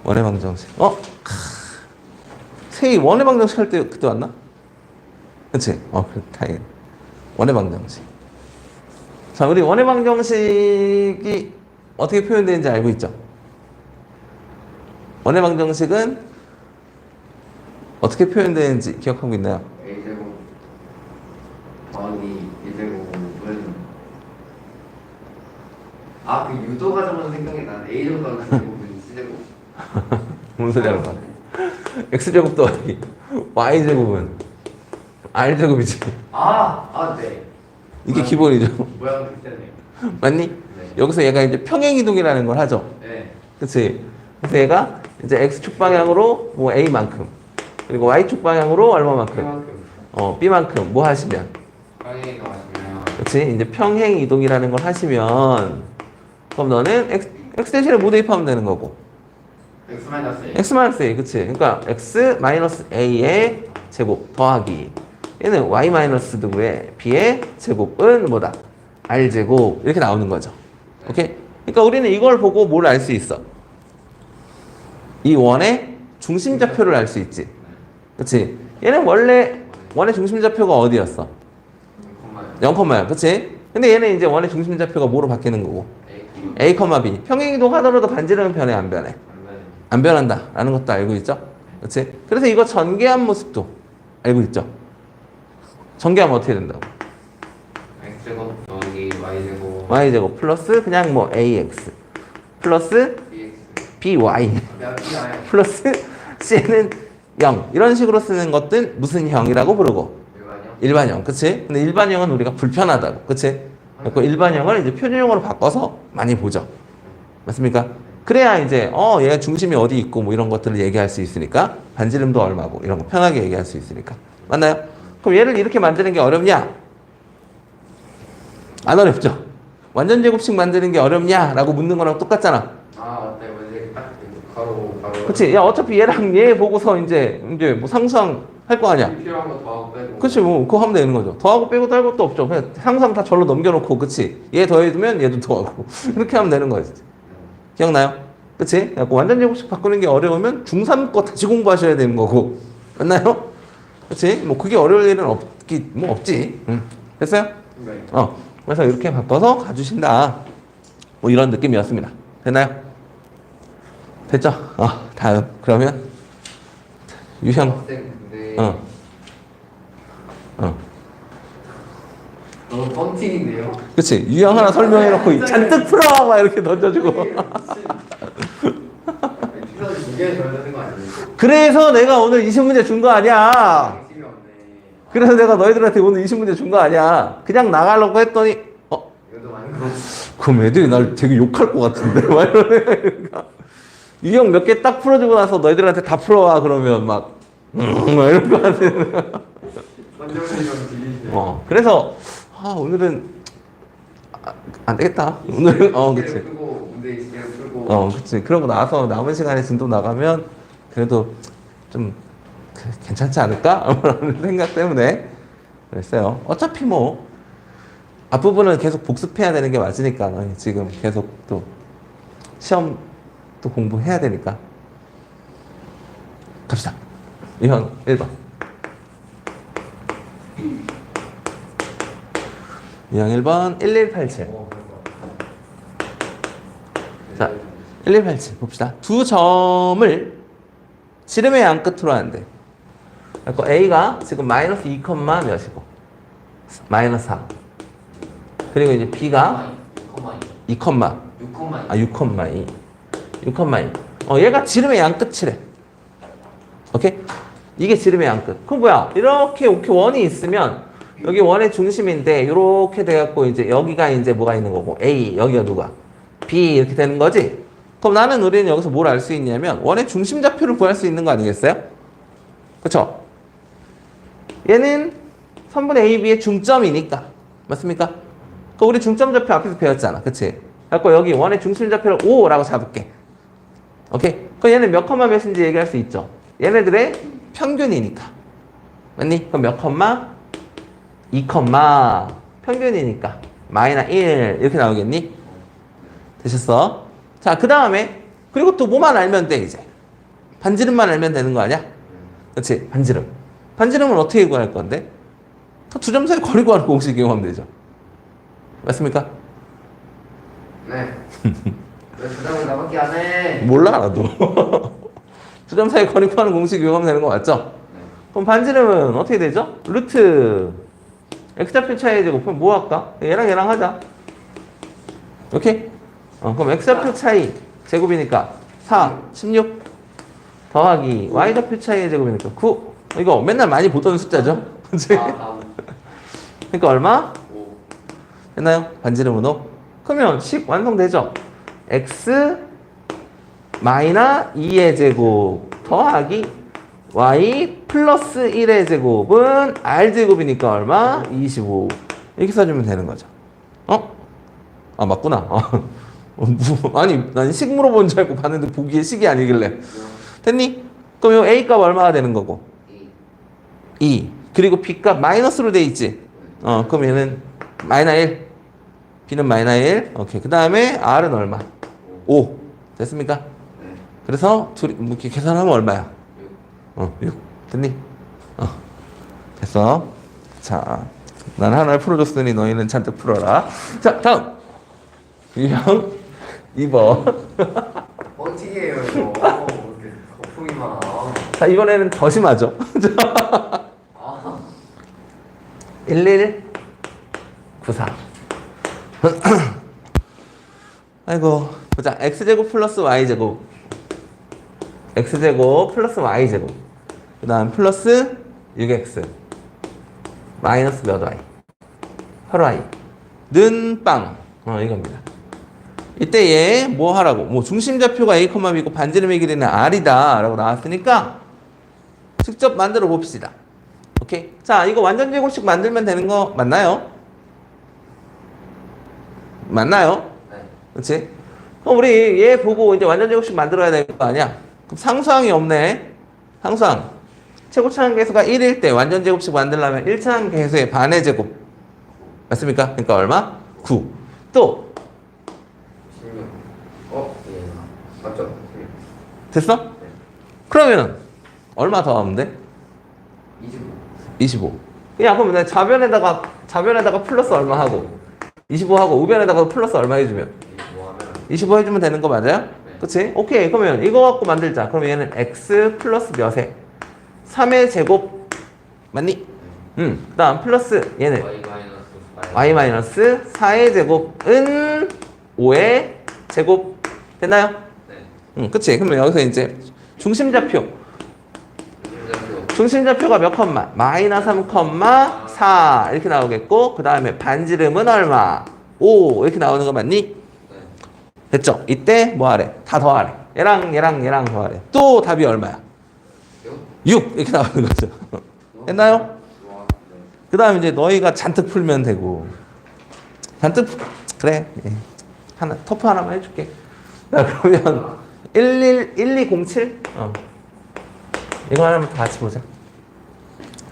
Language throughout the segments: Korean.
원의 방정식. 세이 원의 방정식 할 때 그때 왔나? 그치? 다행이네. 원의 방정식. 자, 우리 원의 방정식이 어떻게 표현되는지 알고 있죠? 원의 방정식은 어떻게 표현되는지 기억하고 있나요? A제곱 더하기 B제곱은 그 유도 과정은 생각이 나는 A제곱 더하기 B제곱은 C제곱. 무슨 소리 하는 거야? X제곱 더하기 Y제곱은 R제곱이지. 네. 이게 기본이죠. 모양 비슷하네요. 맞니? 네. 여기서 얘가 이제 평행이동이라는 걸 하죠. 네. 그치? 그래서 얘가 이제 X축 방향으로 뭐 A만큼, 그리고 Y축 방향으로 얼마만큼? B만큼. B만큼 뭐 하시면? 평행이가 맞으면 그치? 이제 평행 이동이라는 걸 하시면, 그럼 너는 X 대신에 뭐 대입하면 되는 거고. X-A. X-A, 그치? 그러니까 X-A의 제곱 더하기. 얘는 Y-누구의 B의 제곱은 뭐다? R제곱. 이렇게 나오는 거죠. 오케이? 그러니까 우리는 이걸 보고 뭘 알 수 있어? 이 원의 중심좌표를 알 수 있지. 그치? 얘는 원래 원의 중심좌표가 어디였어? 0,0. 그치? 근데 얘는 이제 원의 중심좌표가 뭐로 바뀌는 거고? A, B. 평행이동 하더라도 반지름은 변해, 안 변해? 안 변한다. 라는 것도 알고 있죠? 그치? 그래서 이거 전개한 모습도 알고 있죠? 전개하면 어떻게 된다고? X제곱 더하기 Y제곱. Y제곱 플러스 그냥 뭐 AX 플러스 BX. BY 플러스 C는 0. 이런 식으로 쓰는 것들 무슨 형이라고 부르고? 일반형. 그치? 근데 일반형은 우리가 불편하다고. 그치? 그래서 일반형을 이제 표준형으로 바꿔서 많이 보죠. 맞습니까? 그래야 이제 얘가 중심이 어디 있고 뭐 이런 것들을 얘기할 수 있으니까 반지름도 얼마고 이런 거 편하게 얘기할 수 있으니까. 맞나요? 그럼 얘를 이렇게 만드는 게 어렵냐? 안 어렵죠? 완전 제곱식 만드는 게 어렵냐? 라고 묻는 거랑 똑같잖아. 맞네. 이제 딱 가로. 그치? 야, 어차피 얘랑 얘 보고서 이제 뭐 상수할 거 아니야? 필요한 거 더하고 빼고. 그치, 뭐, 그거 하면 되는 거죠. 더하고 빼고 딸 것도 없죠. 그냥 항상 다 절로 넘겨놓고, 그치? 얘 더해두면 얘도 더하고. 이렇게 하면 되는 거지. 기억나요? 그치? 그래서 완전 제곱식 바꾸는 게 어려우면 중3 거 다시 공부하셔야 되는 거고. 맞나요? 그치? 뭐, 그게 어려울 일은 없지. 됐어요? 네. 그래서 이렇게 바꿔서 가주신다. 뭐, 이런 느낌이었습니다. 됐나요? 됐죠? 다음. 그러면, 유형. 근데 너무 뻥튀기인데요? 그치? 유형 하나 설명해놓고 잔뜩 풀어! 막 이렇게 던져주고. 피서를 두 개 줘야 되는 거 아니에요? 그래서 내가 오늘 20문제 준 거 아니야. 양심이 없네. 그래서 내가 너희들한테 오늘 20문제 준 거 아니야. 그냥 나가려고 했더니, 이것도 많은 거. 그럼 애들이 날 되게 욕할 것 같은데? 막 이러네. 그러니까. 유형 몇 개 딱 풀어주고 나서 너희들한테 다 풀어와. 그러면 막 이럴 것 같아. 원정이랑 비리시네. 그래서, 오늘은, 안 되겠다. 오늘은, 그치. 풀고 문제 있으면 풀고. 그치. 그러고 나서 남은 시간에 진도 나가면 그래도 좀 괜찮지 않을까? 라는 생각 때문에 그랬어요. 어차피 뭐, 앞부분은 계속 복습해야 되는 게 맞으니까. 지금 계속 또 시험 또 공부해야 되니까. 갑시다. 유형 1번. 유형 1번 1187. 자, 1187 봅시다. 두 점을 지름의 양 끝으로 하는데, 그러니까 A가 지금 마이너스 2, 몇이고 마이너스 4. 그리고 이제 B가 2, 6,2. 얘가 지름의 양 끝이래. 오케이? 이게 지름의 양 끝. 그럼 뭐야? 이렇게 원이 있으면 여기 원의 중심인데 이렇게 돼갖고 이제 여기가 이제 뭐가 있는 거고 A, 여기가 누가? B 이렇게 되는 거지? 그럼 우리는 여기서 뭘 알 수 있냐면 원의 중심좌표를 구할 수 있는 거 아니겠어요? 그쵸? 얘는 선분 A, B의 중점이니까. 맞습니까? 그 우리 중점좌표 앞에서 배웠잖아. 그치? 그래서 여기 원의 중심좌표를 5라고 잡을게. 오케이? 그럼 얘는 몇 컴마 몇인지 얘기할 수 있죠. 얘네들의 평균이니까. 맞니? 그럼 몇 컴마? 2 컴마 평균이니까 마이너스 1 이렇게 나오겠니? 되셨어? 자, 그 다음에 그리고 또 뭐만 알면 돼 이제. 반지름만 알면 되는 거 아니야? 그렇지? 반지름. 반지름은 어떻게 구할 건데? 두 점 사이 거리 구하는 공식 이용하면 되죠. 맞습니까? 네. 왜 부담을 나밖에 안 해? 몰라 나도. 두 점 사이 거리 구하는 공식 이용하면 되는 거 맞죠? 네. 그럼 반지름은 어떻게 되죠? 루트 x좌표 차이 제곱은 뭐 할까? 얘랑 하자. 오케이? 그럼 x좌표 차이 제곱이니까 4, 16 더하기 y좌표 차이 제곱이니까 9. 이거 맨날 많이 보던 숫자죠? 그치? 그러니까 얼마? 5. 됐나요? 반지름은 5. 그러면 식 완성되죠? x 마이너 2의 제곱 더하기 y 플러스 1의 제곱은 r 제곱이니까 얼마? 25. 이렇게 써주면 되는 거죠. 아 맞구나. 아니 난 식 물어본 줄 알고 봤는데 보기에 식이 아니길래. 됐니? 그럼 요 a 값 얼마가 되는 거고? 2. 그리고 b 값 마이너스로 돼 있지? 그럼 얘는 마이너 1. b는 마이너 1. 오케이. 그 다음에 r은 얼마? 5. 됐습니까? 네. 그래서 둘이 이렇게 계산하면 얼마야? 6. 됐니? 됐어. 자, 난 하나를 풀어줬으니 너희는 잔뜩 풀어라. 자, 다음. 유형 2번. 뻥튀기예요 이거. 이렇게 거품이 많아. 자, 이번에는 더 심하죠? 아. 1194. 아이고, 보자. x제곱 플러스 y제곱. x제곱 플러스 y제곱. 그 다음 플러스 6x. 마이너스 몇 y? 8y. 는 빵. 이겁니다. 이때 얘 뭐 하라고? 뭐 중심좌표가 a, b고 반지름의 길이는 r이다 라고 나왔으니까 직접 만들어 봅시다. 오케이? 자, 이거 완전 제곱식 만들면 되는 거 맞나요? 맞나요? 네. 그렇지? 그럼 우리 얘 보고 이제 완전 제곱식 만들어야 될 거 아니야? 그럼 상수항이 없네. 상수항. 최고차항 계수가 1일 때 완전 제곱식 만들려면 1차항 계수의 반의 제곱. 맞습니까? 그러니까 얼마? 9. 또 16. 예. 맞죠? 16. 됐어? 네. 그러면 얼마 더 하면 돼? 25. 25. 그냥 그럼 내가 좌변에다가 플러스 얼마 하고 25 하고 우변에다가 플러스 얼마 해주면 25 하면 25 해주면 되는 거 맞아요? 네. 그치? 오케이. 그러면 이거 갖고 만들자. 그럼 얘는 x 플러스 몇에 3의 제곱 맞니? 그 다음 플러스 얘는 y 마이너스 4의 제곱은 5의 제곱 됐나요? 네. 그치? 그러면 여기서 이제 중심좌표가 몇 컴마? 마이너스 3 컴마 4 이렇게 나오겠고 그 다음에 반지름은 얼마? 5 이렇게 나오는 거 맞니? 네. 됐죠? 이때 뭐 하래? 다 더하래. 얘랑 더하래. 또 답이 얼마야? 6 이렇게 나오는 거죠. 됐나요? 그 다음에 이제 너희가 잔뜩 풀면 되고 그래. 예. 하나 터프 하나만 해줄게. 자, 그러면 1207 이거 하나만 다 같이 보자.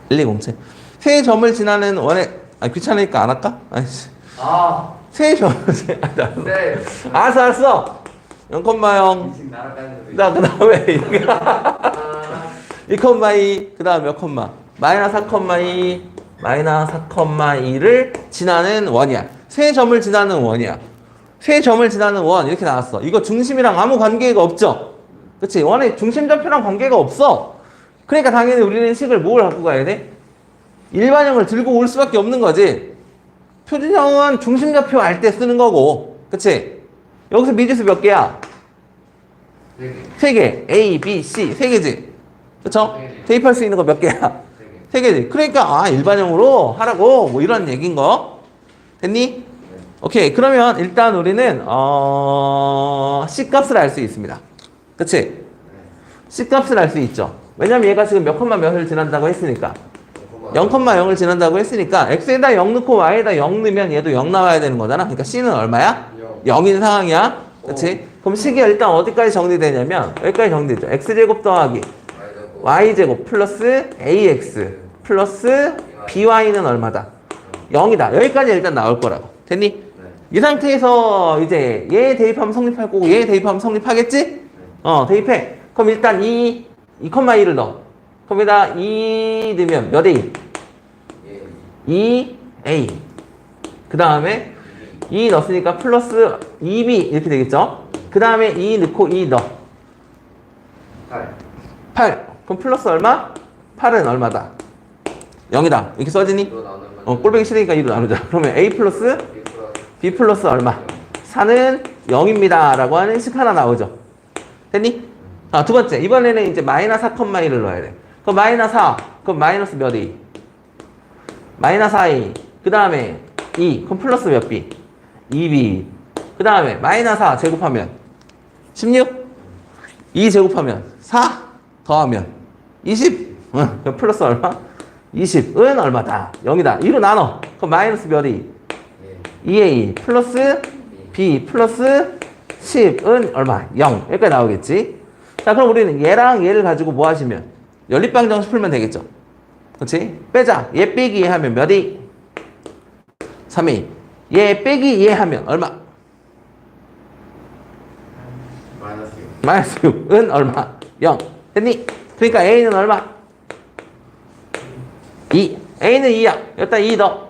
1207 세 점을 지나는 원의 귀찮으니까 안 할까? 아이씨. 세 점을 지나는 네. 알았어 0,0 지금 날아가는 자, 그 다음에 2,2 그 다음 몇 컴마? 마이너스 4,2 마이너스 4,2를 지나는 원이야. 세 점을 지나는 원이야. 세 점을 지나는 원 이렇게 나왔어. 이거 중심이랑 아무 관계가 없죠? 그치? 원의 중심좌표랑 관계가 없어. 그러니까 당연히 우리는 식을 뭘 갖고 가야 돼? 일반형을 들고 올 수밖에 없는 거지. 표준형은 중심좌표 알 때 쓰는 거고 그치? 여기서 미지수 몇 개야? 3개. A, B, C 3개지? 그쵸? 대입할 수 있는 거 몇 개야? 3개지. 그러니까 일반형으로 하라고 뭐 이런 얘기인 거 됐니? 오케이. 그러면 일단 우리는 C 값을 알 수 있습니다. 그치? C 값을 알 수 있죠. 왜냐면 얘가 지금 몇 컴마 몇을 지난다고 했으니까 0,0을 지난다고 했으니까 x에다 0 넣고 y에다 0 넣으면 얘도 0 나와야 되는 거잖아. 그러니까 C는 얼마야? 0인 상황이야. 그치? 그럼 식이 일단 어디까지 정리되냐면 여기까지 정리되죠. x제곱 더하기 y제곱 플러스 ax 플러스 by는 얼마다? 0이다. 여기까지 일단 나올 거라고. 됐니? 이 상태에서 이제 얘 대입하면 성립할 거고 얘 대입하면 성립하겠지? 대입해. 그럼 일단 2,2를 넣어. 거기다 2 넣으면 몇 A? 2A. 그 다음에 2 넣었으니까 플러스 2B 이렇게 되겠죠? 그 다음에 2 넣고 2 넣어. 8. 8. 그럼 플러스 얼마? 8은 얼마다? 0이다. 이렇게 써지니? 이거 나오는 건 꼴배기 싫으니까 2로 나누자. 그러면 A 플러스 B 플러스 B 플러스 얼마? 4는 0입니다. 라고 하는 식 하나 나오죠. 됐니? 자, 두 번째. 이번에는 이제 마이너스 4,1을 넣어야 돼. 그럼 마이너스 4. 그럼 마이너스 몇 A? 마이너스 4A. 그 다음에 2. 그럼 플러스 몇 B? 2B. 그 다음에 마이너스 4 제곱하면 16? 2 제곱하면 4 더하면 20. 그럼 플러스 얼마? 20은 얼마다? 0이다. 2로 나눠. 그럼 마이너스 몇 A? 2A 플러스 B 플러스 10은 얼마? 0. 여기까지 나오겠지? 자, 그럼 우리는 얘랑 얘를 가지고 뭐 하시면? 연립방 정식 풀면 되겠죠? 그렇지? 빼자. 얘 빼기 얘 하면 몇 A? 3A. 얘 빼기 얘 하면 얼마? 마이너스 6. 마이너스 6은 얼마? 0. 됐니? 그러니까 A는 얼마? 2. A는 2야. 여기다 2 넣어.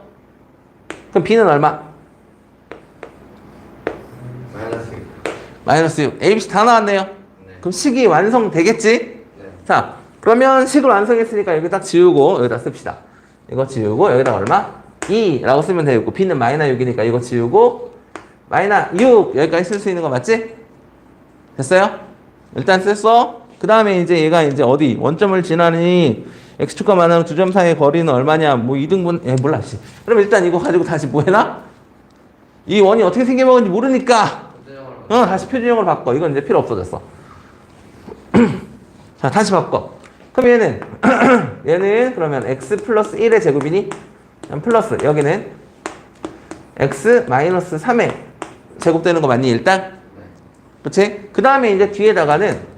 그럼 B는 얼마? 마이너스 6. 마이너스 6. A, B, C 다 나왔네요. 네. 그럼 식이 완성되겠지? 네. 자, 그러면 식을 완성했으니까 여기 딱 지우고 여기다 씁시다. 이거 지우고 여기다 얼마? 2라고 쓰면 되겠고 B는 마이너스 6이니까 이거 지우고 마이너스 6 여기까지 쓸 수 있는 거 맞지? 됐어요? 일단 썼어. 그 다음에 이제 얘가 이제 어디 원점을 지나니 x축과 만나는 두 점 사이의 거리는 얼마냐? 뭐 2등분 몰라 씨. 그럼 일단 이거 가지고 다시 뭐 해놔? 이 원이 어떻게 생겨먹은지 모르니까 다시 표준형으로 바꿔. 이건 이제 필요 없어졌어. 자, 다시 바꿔. 그럼 얘는 얘는 그러면 x 플러스 1의 제곱이니 플러스 여기는 x 마이너스 3의 제곱되는 거 맞니 일단? 그치? 그 다음에 이제 뒤에다가는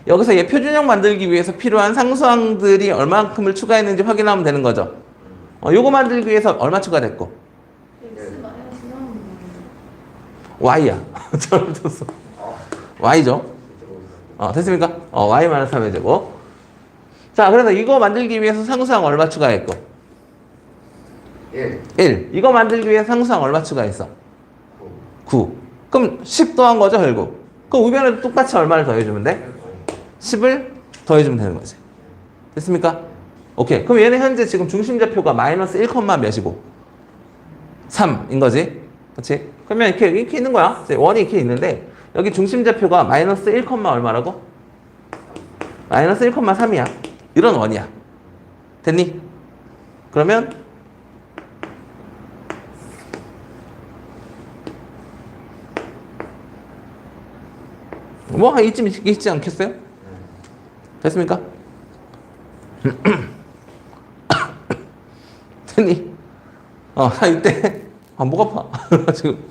여기서 얘 표준형 만들기 위해서 필요한 상수항들이 얼마큼을 추가했는지 확인하면 되는 거죠. 요거 만들기 위해서 얼마 추가됐고? y야. 잘못했어. y죠. 됐습니까? y 마이너스 3의 제곱. 자, 그래서 이거 만들기 위해서 상수항 얼마 추가했고? 1. 이거 만들기 위해서 상수항 얼마 추가했어? 9. 그럼 10 더한 거죠, 결국. 그럼 우변에도 똑같이 얼마를 더해주면 돼? 10을 더해주면 되는 거지. 됐습니까? 오케이. 그럼 얘는 현재 지금 중심좌표가 마이너스 1, 몇이고? 3인 거지. 그렇지? 그러면 이렇게 있는 거야. 이제 원이 이렇게 있는데 여기 중심좌표가 마이너스 1, 얼마라고? 마이너스 1, 3이야. 이런 원이야. 됐니? 그러면 뭐 한 이쯤 있지 않겠어요? 됐습니까? 됐니? 나 이때 목 아파. 지금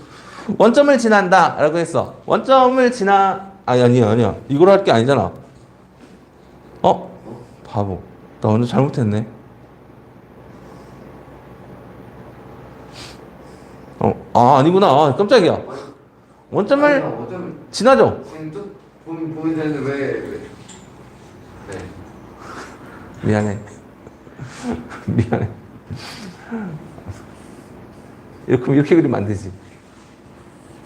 원점을 지난다 라고 했어. 원점을 아니야. 이걸 할 게 아니잖아. 바보. 나 완전 잘못했네. 아니구나. 깜짝이야. 원점을 지나죠? 보면 되는데 왜? 네. 미안해. 이렇게 그리면 안 되지.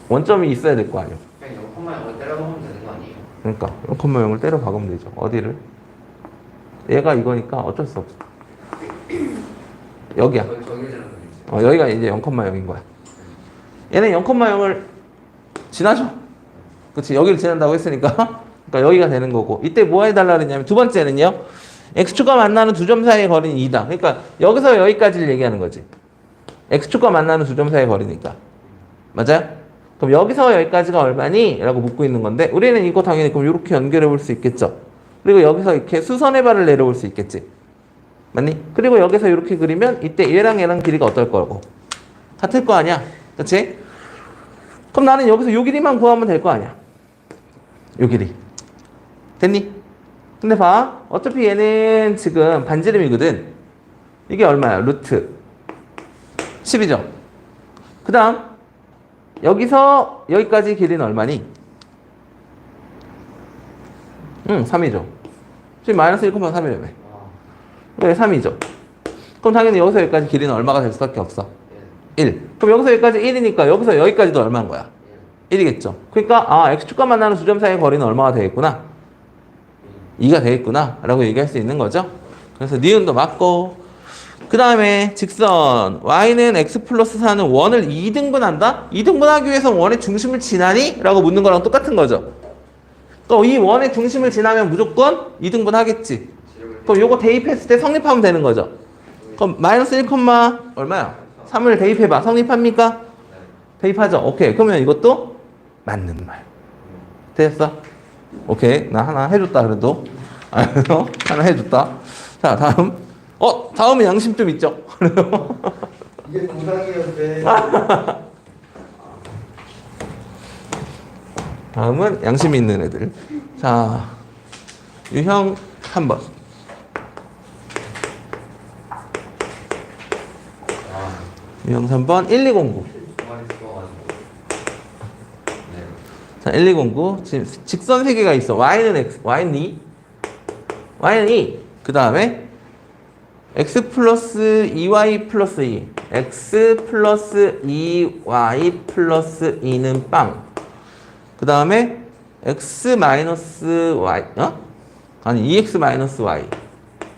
원점이 있어야 될 거 아니야. 그냥 0,0을 때려보면 되는 거 아니에요? 그러니까 0,0을 때려 박으면 되죠. 어디를? 얘가 이거니까 어쩔 수 없어. 여기야. 여기가 이제 0,0인 거야. 얘는 0,0을 지나죠. 그렇지. 여기를 지난다고 했으니까 그러니까 여기가 되는 거고. 이때 뭐 해달라 그랬냐면 두 번째는요. x축과 만나는 두 점 사이의 거리는 2다. 그러니까 여기서 여기까지를 얘기하는 거지. x축과 만나는 두 점 사이의 거리니까. 맞아요? 그럼 여기서 여기까지가 얼마니? 라고 묻고 있는 건데 우리는 이거 당연히 그럼 이렇게 연결해 볼 수 있겠죠. 그리고 여기서 이렇게 수선의 발을 내려볼 수 있겠지. 맞니? 그리고 여기서 이렇게 그리면 이때 얘랑 길이가 어떨 거고? 같을 거 아니야. 그렇지? 그럼 나는 여기서 요 길이만 구하면 될 거 아니야. 요 길이. 됐니? 근데 봐. 어차피 얘는 지금 반지름이거든. 이게 얼마야? 루트 10이죠. 그 다음 여기서 여기까지 길이는 얼마니? 응, 3이죠. 지금 마이너스 1,3이라며. 아, 네, 3이죠. 그럼 당연히 여기서 여기까지 길이는 얼마가 될 수밖에 없어? 1. 그럼 여기서 여기까지 1이니까 여기서 여기까지도 얼마인 거야? 1이겠죠. 그러니까 x축과 만나는 두 점 사이의 거리는 얼마가 되겠구나? 2가 되겠구나 라고 얘기할 수 있는 거죠. 그래서 니은도 맞고, 그 다음에 직선 y는 x 플러스 4는 원을 2등분한다? 2등분하기 위해서 원의 중심을 지나니? 라고 묻는 거랑 똑같은 거죠. 또 이 원의 중심을 지나면 무조건 2등분 하겠지. 그럼 요거 대입했을 때 성립하면 되는 거죠. 그럼 마이너스 1, 얼마야? 3을 대입해봐. 성립합니까? 대입하죠. 오케이. 그러면 이것도 맞는 말. 됐어? 오케이. 나 하나 해줬다 그래도. 하나 해줬다. 자, 다음. 다음은 양심 좀 있죠? 이게 동상이었는데. 다음은 양심이 있는 애들. 자, 유형 3번. 유형 3번 1209. 자, 1209. 지금 직선 세 개가 있어. y는 x, y는 2. y는 2. 그 다음에 x 플러스 2y 플러스 2. x 플러스 2y 플러스 2는 빵. 그 다음에 x 마이너스 y, 아니 2x 마이너스 y.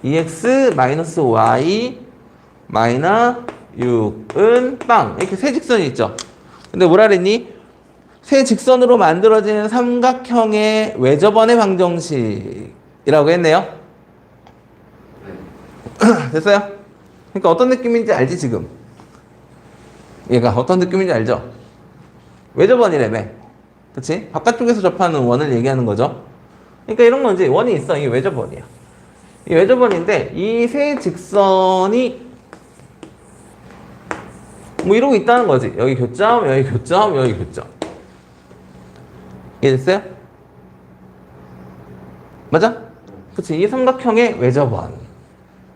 2x 마이너스 y 마이너스 6은 빵. 이렇게 세 직선이 있죠. 근데 뭐라 그랬니? 세 직선으로 만들어지는 삼각형의 외접원의 방정식이라고 했네요. 됐어요? 그러니까 어떤 느낌인지 알지 지금? 얘가 어떤 느낌인지 알죠? 외접원이라며. 그치? 바깥쪽에서 접하는 원을 얘기하는 거죠. 그러니까 이런 건지 원이 있어. 이게 외접원이야. 이 외접원인데 이 세 직선이 뭐 이러고 있다는 거지. 여기 교점, 여기 교점, 여기 교점. 이해됐어요? 맞아? 그치? 이 삼각형의 외접원.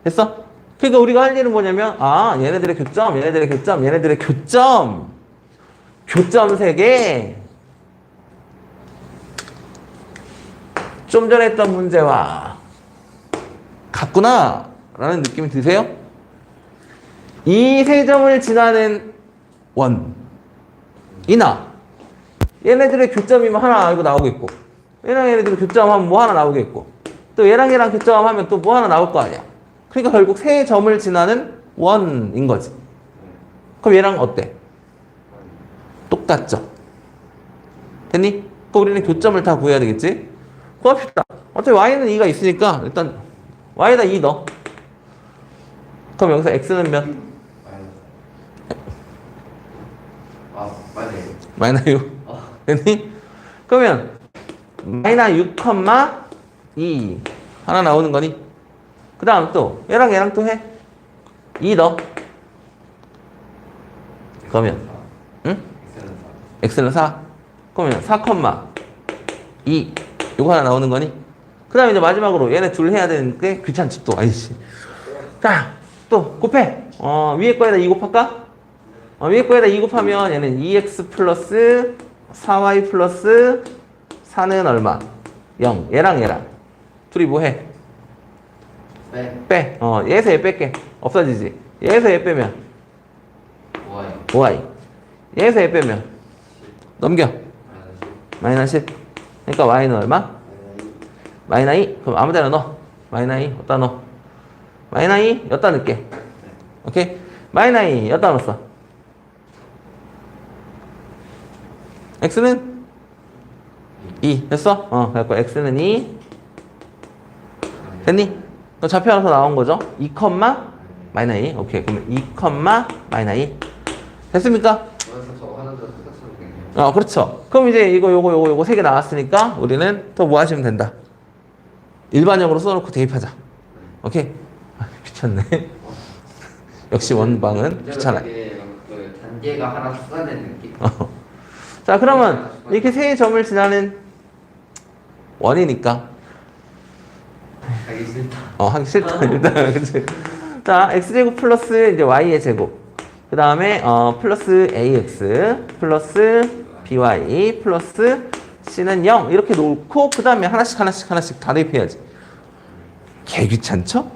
됐어? 그러니까 우리가 할 일은 뭐냐면 얘네들의 교점, 얘네들의 교점, 얘네들의 교점. 교점 3개. 좀 전에 했던 문제와 같구나 라는 느낌이 드세요? 이 세 점을 지나는 원이나 얘네들의 교점이면 하나 이거 나오겠고, 얘랑 얘네들의 교점하면 뭐 하나 나오겠고, 또 얘랑 얘랑 교점하면 또 뭐 하나 나올 거 아니야. 그러니까 결국 세 점을 지나는 원인 거지. 그럼 얘랑 어때? 똑같죠? 됐니? 그럼 우리는 교점을 다 구해야 되겠지? 구합시다. 어차피 y는 2가 있으니까 일단 y에다 2 넣어. 그럼 여기서 x는 몇? 맞네. 마이너스 6. 됐니? 그러면 마이너스 6,2 하나 나오는 거니? 그 다음 또 얘랑 얘랑 또 해. 2 넣어. 그러면 응? x는 4. 그러면 4,2 요거 하나 나오는 거니? 그 다음에 이제 마지막으로 얘네 둘 해야 되는데 귀찮지 또. 아이씨. 자, 또 곱해. 위에 거에다 2 곱할까? 위에 거에다 2 곱하면 얘는 2x 플러스 4y 플러스 4는 얼마? 0. 얘랑 얘랑. 둘이 뭐 해? 빼. 얘에서 얘 뺄게. 없어지지. 얘에서 얘 빼면 5y. 얘에서 얘 빼면 넘겨. 마이너스 10. 그러니까 y는 얼마? 마이너스 2. 그럼 아무 데나 넣어. 마이너스 2. 어디다 넣어? 마이너스 2. 여기다 넣을게. 오케이? 마이너스 2. 여기다 넣었어. x는 2. 됐어? 그래갖고 x는 2. 됐니? 너 좌표 알아서 나온 거죠? 2, 마이너스 2. 오케이. 그러면 2, 마이너스 2. 됐습니까? 저거 하나 더 똑같이 그렇죠. 그럼 이제 요거 3개 나왔으니까 우리는 또 뭐 하시면 된다. 일반형으로 써놓고 대입하자. 오케이? 귀찮네. 역시 원방은 귀찮아. 그 단계가 하나 추가된 느낌. 자, 그러면 이렇게 세 점을 지나는 원이니까 하기 싫다. 하기 싫다. 일단 그치. 자, x제곱 플러스 이제 y의 제곱. 그 다음에 플러스 ax 플러스 by 플러스 C는 0 이렇게 놓고 그 다음에 하나씩 다 대입해야지. 개 귀찮죠?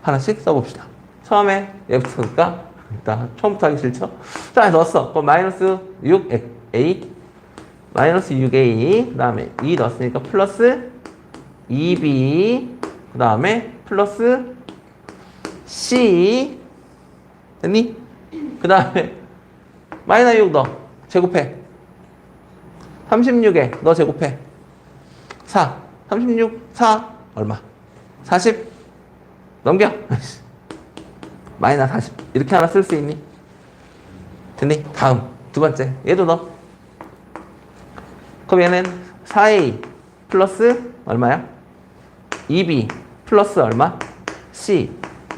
하나씩 써봅시다. 처음에 얘부터니까 일단 처음부터 하기 싫죠? 자, 넣었어. 그럼 마이너스 6A 마이너스 6A 그 다음에 2 넣었으니까 플러스 2B 그 다음에 플러스 C 됐니? 그 다음에 마이너스 6 넣어. 제곱해. 36에 너 제곱해. 4 36 4 얼마? 40 넘겨. 마이너스 40 이렇게 하나 쓸 수 있니? 됐니? 다음 두 번째 얘도 넣어. 그럼 얘는 4A 플러스 얼마야? 2B 플러스 얼마? C는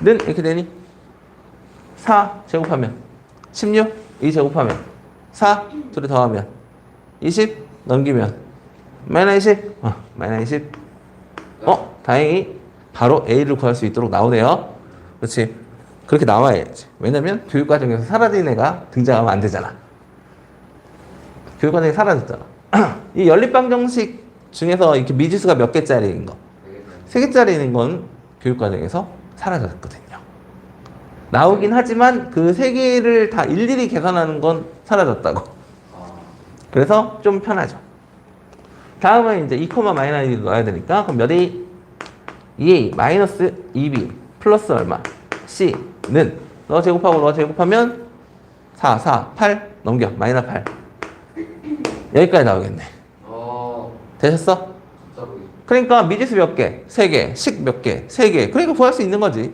이렇게 되니? 4 제곱하면 16 2 제곱하면 4 둘이 더하면 20 넘기면 마이너스 20 마이너스 20 다행히 바로 A를 구할 수 있도록 나오네요. 그렇지. 그렇게 나와야지. 왜냐면 교육과정에서 사라진 애가 등장하면 안 되잖아. 교육과정이 사라졌잖아. 이 연립방정식 중에서 이렇게 미지수가 몇 개짜리인 거? 3개짜리인 건 교육과정에서 사라졌거든요. 나오긴 하지만 그 3개를 다 일일이 계산하는 건 사라졌다고. 그래서 좀 편하죠. 다음은 이제 2, 마이너스 1 넣어야 되니까 그럼 몇 A? 2A 마이너스 2B 플러스 얼마? C는 너 제곱하고 너 제곱하면 8 넘겨 마이너스 8 여기까지 나오겠네. 되셨어? 그러니까 미지수 몇 개? 3개. 식 몇 개? 3개. 그러니까 구할 수 있는 거지.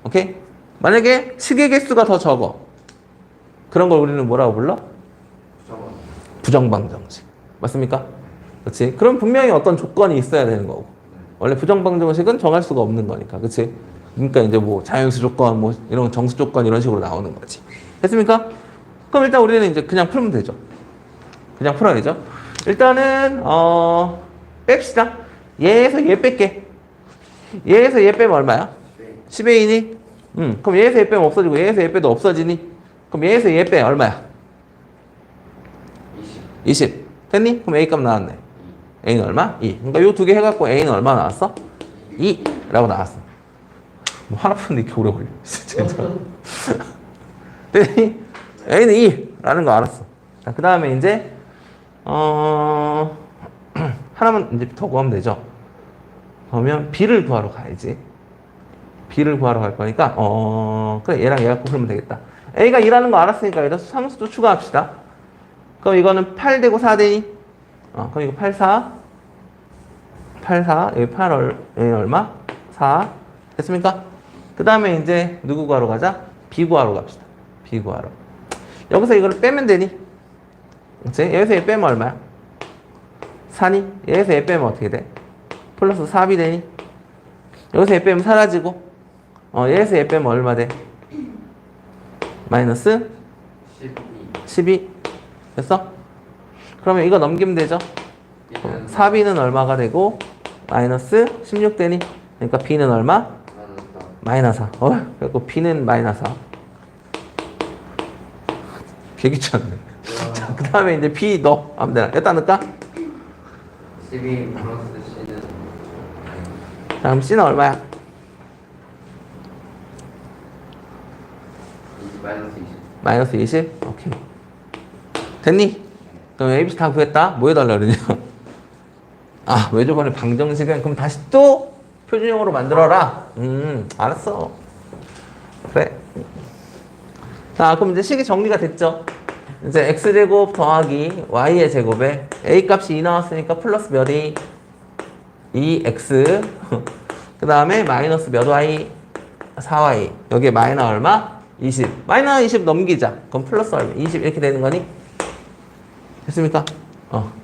오케이? 만약에 식의 개수가 더 적어. 그런 걸 우리는 뭐라고 불러? 부정방정식. 맞습니까? 그렇지? 그럼 분명히 어떤 조건이 있어야 되는 거고. 원래 부정방정식은 정할 수가 없는 거니까. 그렇지? 그러니까 이제 뭐 자연수 조건, 뭐 이런 정수 조건 이런 식으로 나오는 거지. 됐습니까? 그럼 일단 우리는 이제 그냥 풀면 되죠. 그냥 풀어야죠. 일단은 뺍시다. 얘에서 얘 뺄게. 얘에서 얘 빼면 얼마야? 10A니? 그럼 얘에서 얘 빼면 없어지고 얘에서 얘 빼도 없어지니? 그럼 얘에서 얘 빼 얼마야? 20. 됐니? 그럼 A 값 나왔네. A는 얼마? 2. 그러니까 요 두 개 해갖고 A는 얼마 나왔어? 2 라고 나왔어. 뭐 하나 푸는데 이렇게 오래 걸려. 진짜. 됐니? A는 2 라는 거 알았어. 자, 그 다음에 이제 하나만 이제 더 구하면 되죠. 그러면 B를 구하러 가야지. B를 구하러 갈 거니까 그래 얘랑 얘 갖고 풀면 되겠다. A가 2라는 거 알았으니까 여기다 상수도 추가합시다. 그럼 이거는 8 되고 4 되니? 그럼 이거 8, 4 여기 8 여기 얼마? 4 됐습니까? 그 다음에 이제 누구 구하러 가자? B 구하러 갑시다. B 구하러. 여기서 이걸 빼면 되니? 그치? 여기서 얘 빼면 얼마야? 4니? 여기서 얘 빼면 어떻게 돼? 플러스 4B 되니? 여기서 얘 빼면 사라지고 여기서 얘 빼면 얼마 돼? 마이너스 12 됐어? 그러면 이거 넘기면 되죠? 4B는 얼마가 되고 마이너스 16 되니? 그러니까 B는 얼마? 마이너스 4 그리고 B는 마이너스 4 개귀찮네. 자, 그 다음에 이제 B 넣어 하면 되나? 여기다 넣을까? 12 플러스 C는 자, 그럼 C는 얼마야? 마이너스 20? 오케이. 됐니? 그럼 ABC 다 구했다? 뭐 해달라 그러냐? 왜 저번에 방정식은? 그럼 다시 또 표준형으로 만들어라. 알았어. 그래. 자, 그럼 이제 식이 정리가 됐죠? 이제 x제곱 더하기 y의 제곱에 a 값이 2 나왔으니까 플러스 몇 a? 2x 그 다음에 마이너스 몇 y? 4y 여기에 마이너스 얼마? 20 마이너스 20 넘기자. 그럼 플러스 얼마? 20 이렇게 되는 거니? 됐습니까?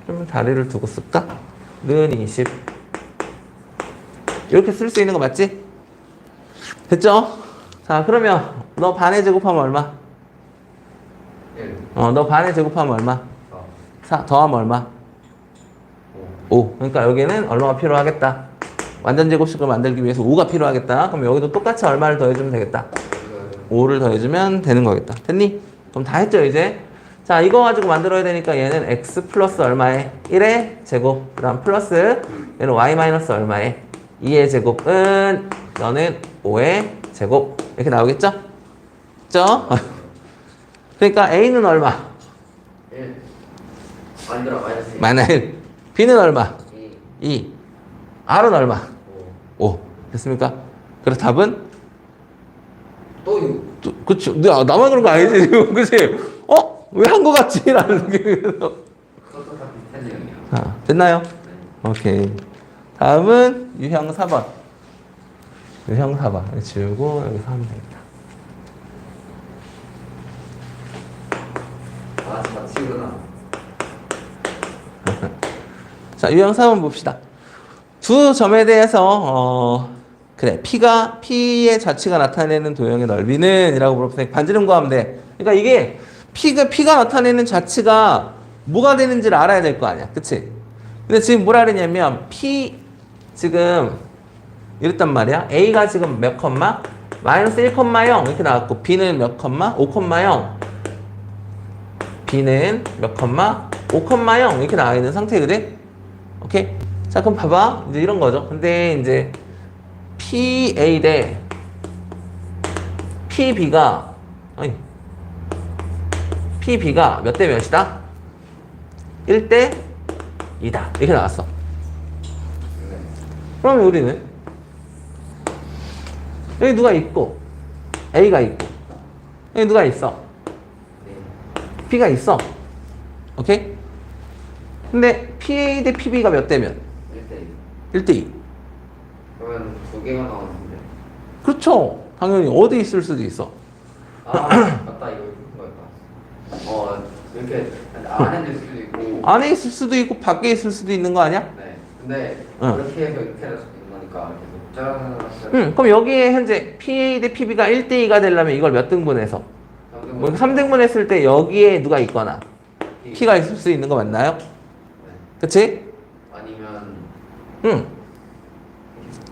좀 다리를 두고 쓸까? 는 20 이렇게 쓸 수 있는 거 맞지? 됐죠? 자, 그러면 너 반의 제곱하면 얼마? 너 반의 제곱하면 얼마? 4 더하면 얼마? 5 그러니까 여기는 얼마가 필요하겠다? 완전 제곱식을 만들기 위해서 5가 필요하겠다. 그럼 여기도 똑같이 얼마를 더해주면 되겠다? 5를 더해주면 되는 거겠다. 됐니? 그럼 다 했죠 이제? 자, 이거 가지고 만들어야 되니까 얘는 x 플러스 얼마에 1의 제곱, 그 다음 플러스 얘는 y 마이너스 얼마에 2의 제곱은 너는 5의 제곱 이렇게 나오겠죠? 그죠? 그러니까 a는 얼마? 1 아니더라 마이너스 1 마이너스 1. b는 얼마? 2 2. r은 얼마? 5 5. 됐습니까? 그래서 답은? 또 6 그쵸. 나만 그런 거 아니지, 지금. 그치? 왜 한 거 같지? 라는 느낌이 들어. 그것도 다 비슷한 내용이야. 자, 됐나요? 네. 오케이. 다음은 유형 4번. 유형 4번. 여기 지우고 여기서 하면 됩니다. 아 진짜 치구나. 자, 유형 4번 봅시다. 두 점에 대해서, 그래. P의 자치가 나타내는 도형의 넓이는 이라고 물어보면 반지름 구하면 돼. 그러니까 이게 P가 나타내는 자치가 뭐가 되는지를 알아야 될 거 아니야. 그치? 근데 지금 뭐라 그러냐면 P 지금 이랬단 말이야. A가 지금 몇 컴마? 마이너스 1,0 이렇게 나왔고 B는 몇 컴마? 5,0 B는 몇 컴마? 5,0 이렇게 나와 있는 상태거든? 오케이? 자, 그럼 봐봐. 이제 이런 거죠. 근데 이제 PA 대 PB가 몇 대 몇이다? 1대 2다. 이렇게 나왔어. 네. 그러면 우리는 여기 누가 있고 A가 있고 여기 누가 있어? 네. B가 있어. 오케이? 근데 PA 대 PB가 몇 대면? 1대 2 1대 2. 그러면 두 개가 나오는데. 그렇죠. 당연히 어디 있을 수도 있어. 아 맞다 이거 거였다. 이렇게 안에 있을 수도 있고. 안에 있을 수도 있고 밖에 있을 수도 있는 거 아니야? 네. 근데 응. 이렇게 해서 이렇게 할 수도 있는 거니까 계속 짜놨어요. 그럼 여기에 현재 PA 대 PB가 1대 2가 되려면 이걸 몇 등분해서? 뭐 3등분 했을 때 여기에 누가 있거나 P가 있을 수 있는 거 맞나요? 네. 그치? 아니면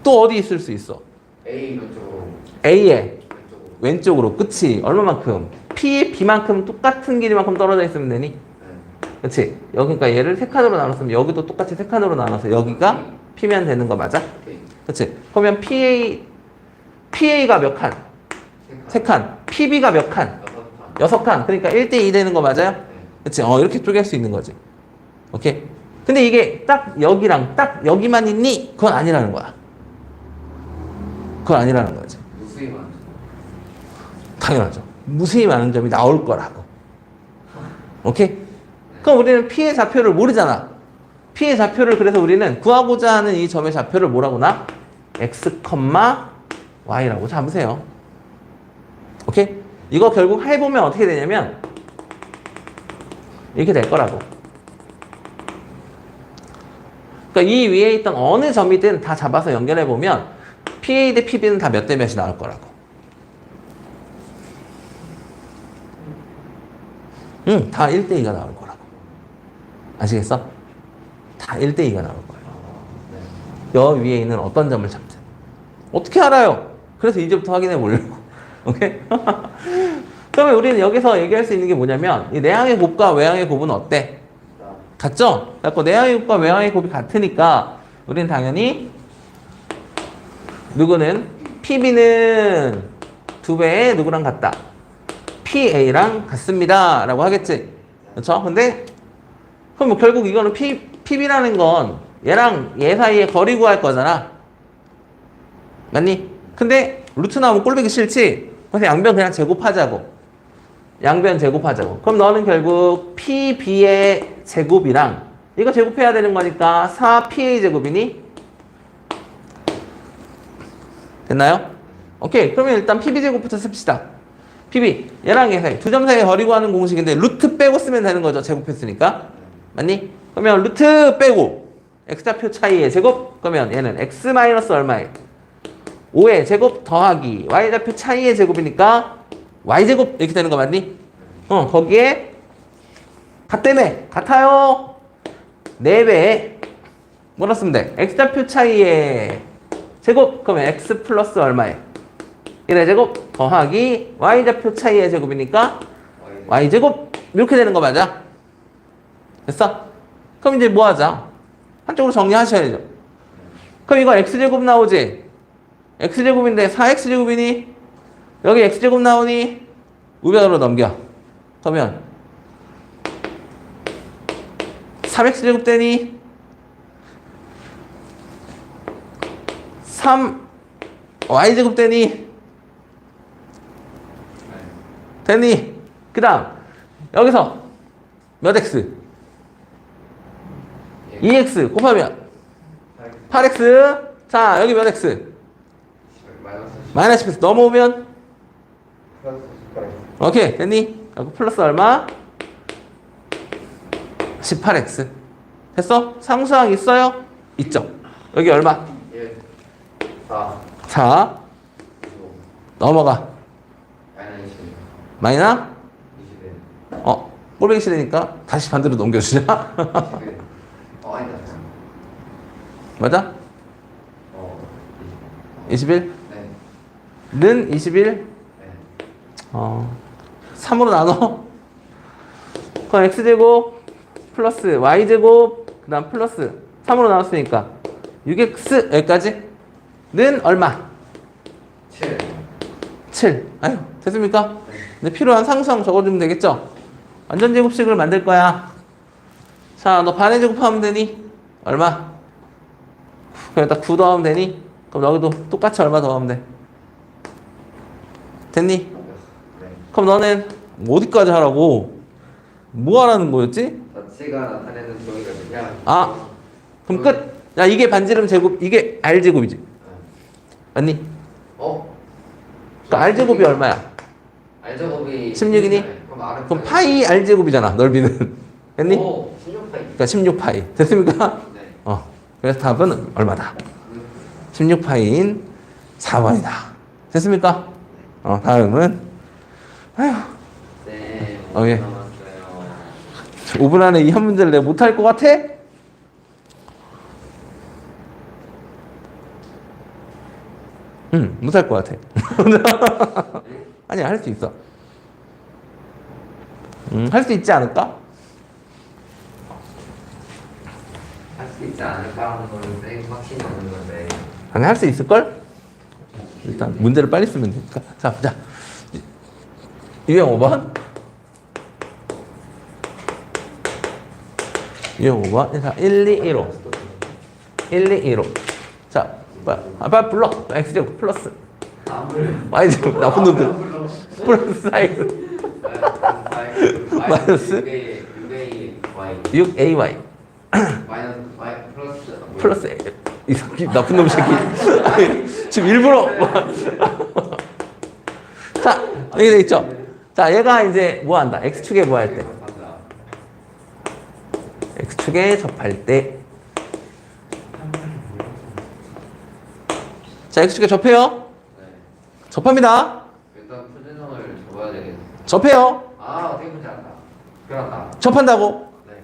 또 어디 있을 수 있어? A 이쪽으로 A에 왼쪽으로. 왼쪽으로. 그치? 얼마만큼? P의 B만큼 똑같은 길이만큼 떨어져 있으면 되니? 네. 그치? 여기 그러니까 얘를 세 칸으로 나눴으면 여기도 똑같이 세 칸으로 나눠서 여기가 P면 되는 거 맞아? 오케이. 그치? 그러면 PA가 몇 칸? 세 칸. PB가 몇 칸? 6칸. 6칸. 그러니까 1대 2 되는 거 맞아요? 네. 그치? 이렇게 쪼갤 수 있는 거지. 오케이? 근데 이게 딱 여기랑 딱 여기만 있니? 그건 아니라는 거야. 그건 아니라는 거지. 무수히만. 당연하죠. 무수히 많은 점이 나올 거라고. 오케이? 그럼 우리는 P의 좌표를 모르잖아. P의 좌표를 그래서 우리는 구하고자 하는 이 점의 좌표를 뭐라고 나? X, Y라고 잡으세요. 오케이? 이거 결국 해보면 어떻게 되냐면 이렇게 될 거라고. 그러니까 이 위에 있던 어느 점이든 다 잡아서 연결해보면 PA 대 PB는 다 몇 대 몇이 나올 거라고. 다 1대 2가 나올 거라고. 아시겠어? 다 1대 2가 나올 거예요. 여 위에 있는 어떤 점을 잡든. 어떻게 알아요? 그래서 이제부터 확인해 보려고. 오케이? 그러면 우리는 여기서 얘기할 수 있는 게 뭐냐면 이 내항의 곱과 외항의 곱은 어때? 같죠? 그래서 내항의 곱과 외항의 곱이 같으니까 우리는 당연히 누구는 PB는 2배의 누구랑 같다? PA랑 같습니다. 라고 하겠지. 그렇죠? 근데 그럼 뭐 결국 이거는 PB라는 건 얘랑 얘 사이에 거리 구할 거잖아. 맞니? 근데 루트 나오면 꼴보기 싫지? 그래서 양변 그냥 제곱하자고. 양변 제곱하자고. 그럼 너는 결국 PB의 제곱이랑 이거 제곱해야 되는 거니까 4PA 제곱이니? 됐나요? 오케이. 그러면 일단 PB 제곱부터 씁시다. PB. 얘랑 얘 사이. 두 점 사이에 거리 구하는 공식인데 루트 빼고 쓰면 되는 거죠. 제곱했으니까. 맞니? 그러면 루트 빼고 x좌표 차이의 제곱. 그러면 얘는 x 마이너스 얼마에? 5의 제곱 더하기 y좌표 차이의 제곱이니까 y제곱 이렇게 되는 거 맞니? 거기에 같다며. 같아요. 4배 뭐라 쓰면 돼? x좌표 차이의 제곱. 그러면 x 플러스 얼마에? 1의 제곱 더하기 y좌표 차이의 제곱이니까 y제곱 이렇게 되는 거 맞아? 됐어? 그럼 이제 뭐 하자? 한쪽으로 정리하셔야죠. 그럼 이거 x제곱 나오지? x제곱인데 4x제곱이니? 여기 x제곱 나오니? 우변으로 넘겨. 그러면 3x제곱 되니? 3y제곱 되니? 되니? 그 다음 여기서 몇 x? 2x 곱하면 8x. 자 여기 몇 x? 마이너스 10x 넘어오면 오케이 됐니? 여기 플러스 얼마? 18x 됐어? 상수항 있어요? 있죠. 여기 얼마? 4 넘어가 마이너 꼴보기 싫으니까 다시 반대로 넘겨주자. 아니다. 맞아? 21? 네. 는 21? 네. 3으로 나눠. 그럼 x제곱 플러스 y제곱 그 다음 플러스 3으로 나눴으니까 6x 여기까지 는 얼마? 7. 7. 아유 됐습니까? 이제 필요한 상수항 적어주면 되겠죠? 완전 제곱식을 만들 거야. 자, 너 반의 제곱하면 되니? 얼마? 여기다 9 더하면 되니? 그럼 여기도 똑같이 얼마 더하면 돼? 됐니? 네. 그럼 너는 어디까지 하라고? 뭐 하라는 거였지? 자체가 나타내는 종이가 그냥. 그럼 끝. 야, 이게 반지름 제곱, 이게 r 제곱이지. 맞니? 그러니까 r 제곱이 얼마야? R제곱이 16이니? 그럼 그럼 파이 r 제곱이잖아. 넓이는. 됐니? 16파이. 그러니까 16파이. 됐습니까? 네. 그래서 답은 얼마다? 16파이인 4번이다. 됐습니까? 다음은 아휴. 네. 예. 남았어요. 5분 안에 이 한 문제를 내가 못할 것 같아? 응, 못할 것 같아. 아니야, 할 수 있어. 할 수 있지 않을까? 할 수 있지 않을까 하는 거는 쌩 확신이 없는 건데. 아니, 할 수 있을걸? 일단 문제를 빨리 쓰면 되니까. 자, 보자. 유형 5번. 유형 5번. 자, 1, 2, 1호. 1, 2, 1호. 자, 빨리 불러. x제곱 플러스 y제곱. 나쁜 놈들. 플러스 x. 마이너스 6ay. 마이너스 y 플러스 이 새끼 나쁜 놈 새끼. 지금 일부러. 자, 여기 돼 있죠. 자, 얘가 이제 뭐 한다? x축에 뭐 할 때? x축에 접할 때. 자, x축에 접해요. 접합니다. 일단 표준형을 접어야 되겠네. 접해요. 어떻게 보지 않다. 그렇다. 접한다고. 네.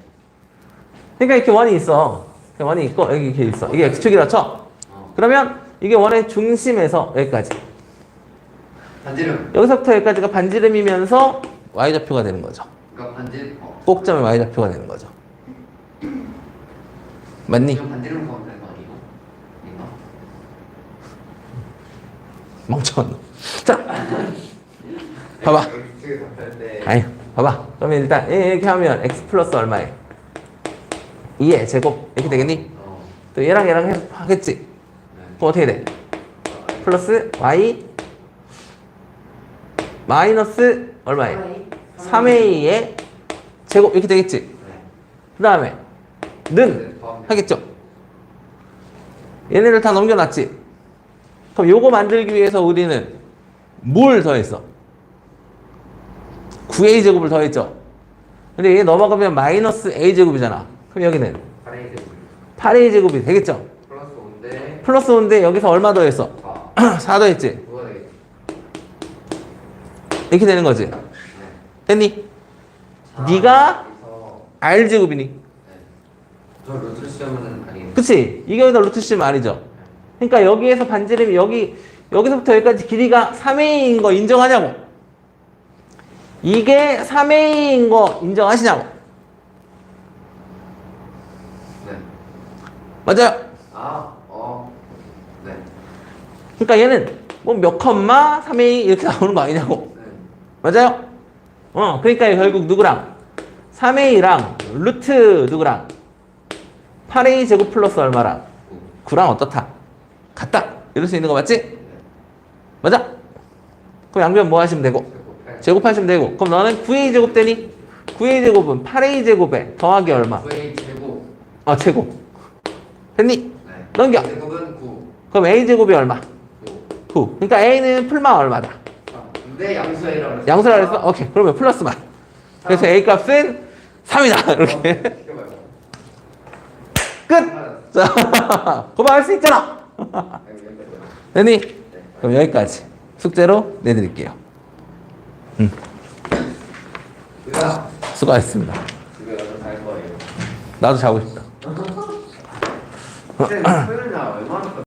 그러니까 이렇게 원이 있어. 이렇게 원이 있고 여기 이렇게 있어. 이게 x축이라 쳐. 그러면 이게 원의 중심에서 여기까지. 반지름. 여기서부터 여기까지가 반지름이면서 y좌표가 되는 거죠. 그러니까 반지. 꼭점의 y좌표가 되는 거죠. 맞니? 지금 반지름 구하면 되는 거 아니고? 이거? 멍청한 놈. 자, 봐봐. 여기 답할 때. 아니, 봐봐. 그러면 일단 이렇게 하면 x 플러스 얼마에? 2의 제곱 이렇게 되겠니? 또 얘랑 해서 하겠지? 그럼 어떻게 돼? 플러스 y 마이너스 얼마에? 3a의 제곱 이렇게 되겠지? 그 다음에 는 하겠죠? 얘네를 다 넘겨놨지? 그럼 요거 만들기 위해서 우리는 뭘 더했어? 9a 제곱을 더했죠? 근데 얘 넘어가면 마이너스 a 제곱이잖아. 그럼 여기는 8a 제곱이 되겠죠? 플러스 5인데. 플러스 5인데 여기서 얼마 더했어? 4 더했지? 그거 되겠다. 이렇게 되는 거지? 됐니? 네가 r 제곱이니? 저 루트 시험은 아니겠네. 그치? 이게 여기다 루트 씌우면 아니죠? 그러니까 여기에서 반지름이 여기서부터 여기까지 길이가 3a인 거 인정하냐고? 이게 3A인 거 인정하시냐고. 네. 맞아요. 네. 그러니까 얘는 뭐 몇 컴마 3A 이렇게 나오는 거 아니냐고. 네. 맞아요? 그러니까 결국 누구랑? 3A랑 루트 누구랑? 8A 제곱 플러스 얼마랑? 9랑 어떻다? 같다. 이럴 수 있는 거 맞지? 맞아? 그럼 양변 뭐 하시면 되고? 제곱하시면 되고. 그럼 너는 9A 제곱 되니? 9A 제곱은 8A 제곱에 더하기 얼마? 9A 제곱. 제곱. 됐니? 네. 넘겨. 제곱은 9. 그럼 A 제곱이 얼마? 9. 9. 그러니까 A는 풀만 얼마다? 근데 양수 A라고 그랬어. 양수라 그랬어? 오케이. 그러면 플러스만. 그래서 A 값은 3이다. 이렇게. 끝! 자, 그만 할 수 있잖아. 됐니? 그럼 여기까지 숙제로 내드릴게요. 수고하셨습니다. 집에 가서 잘 거예요. 나도 자고 싶다. 토요일